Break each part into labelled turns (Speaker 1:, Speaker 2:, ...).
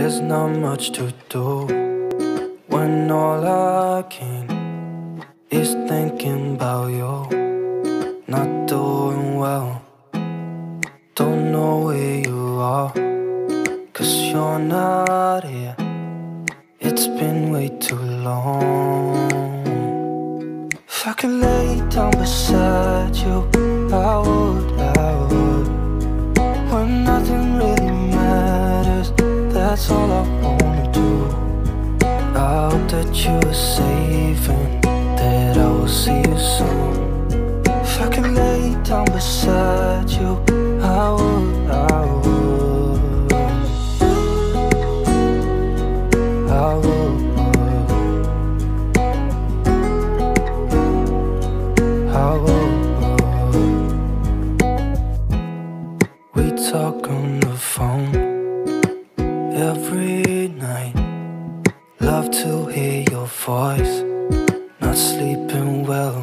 Speaker 1: There's not much to do when all I can is thinking about you. Not doing well, don't know where you are, 'cause you're not here. It's been way too long. If I could lay down beside you, I would. When nothing really matters, that's all I wanna do. I hope that you are safe and that I will see you soon. If I could lay down beside you, I would. I would. We talk on the phone every night. Love to hear your voice. Not sleeping well,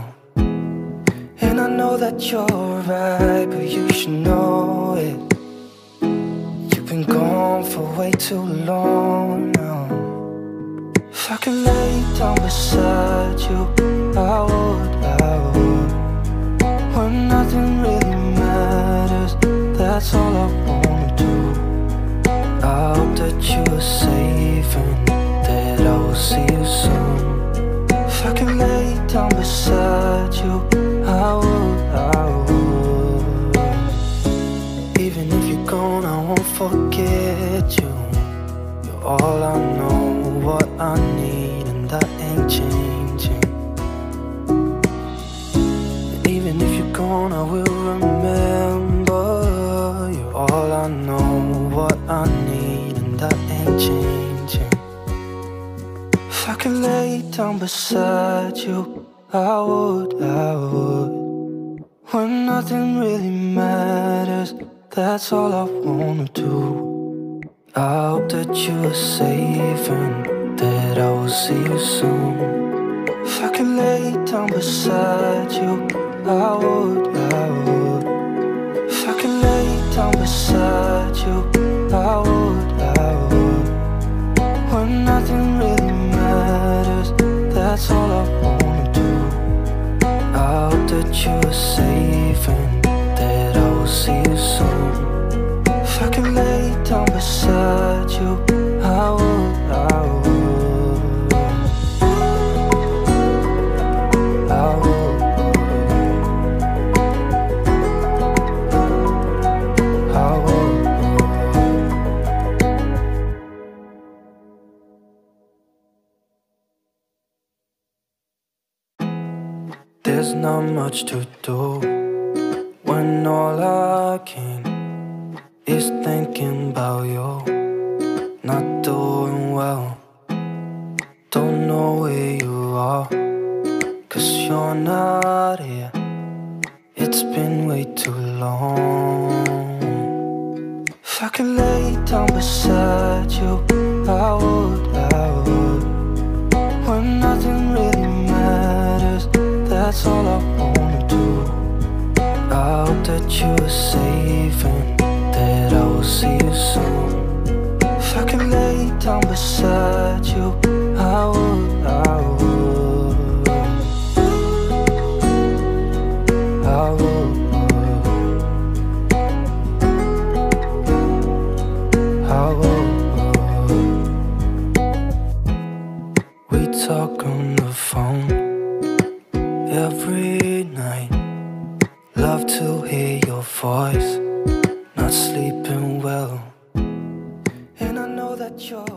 Speaker 1: and I know that you're right, but you should know it. You've been gone for way too long now. If I could lay down beside you, I would. When nothing really matters, that's all I wanna do. I hope that you are safe and that I will see you soon. If I can lay down beside you, I would. Even if you're gone, I won't forget you. You're all I know, what I need, and that ain't changing. And even if you're gone, I will remember. You're all I know, what I need, and that ain't changing. If I could lay down beside you, I would. When nothing really matters, that's all I wanna do. I hope that you are safe and that I will see you soon. If I could lay down beside you, I would. If I could lay down beside you, I would. When nothing really matters, that's all I wanna do. I hope that you are safe and that I will see you soon. If I could lay down beside you, I would. I would. There's not much to do when all I can is thinking about you. Not doing well, don't know where you are, 'cause you're not here. It's been way too long. If I could lay down beside you, I would. When nothing really matters, that's all I wanna do. I hope that you are safe and that I will see you soon. If I could lay down beside you, I would. I would. I would. We talk on the phone every night. Love to hear your voice. Not sleeping well, and I know that you're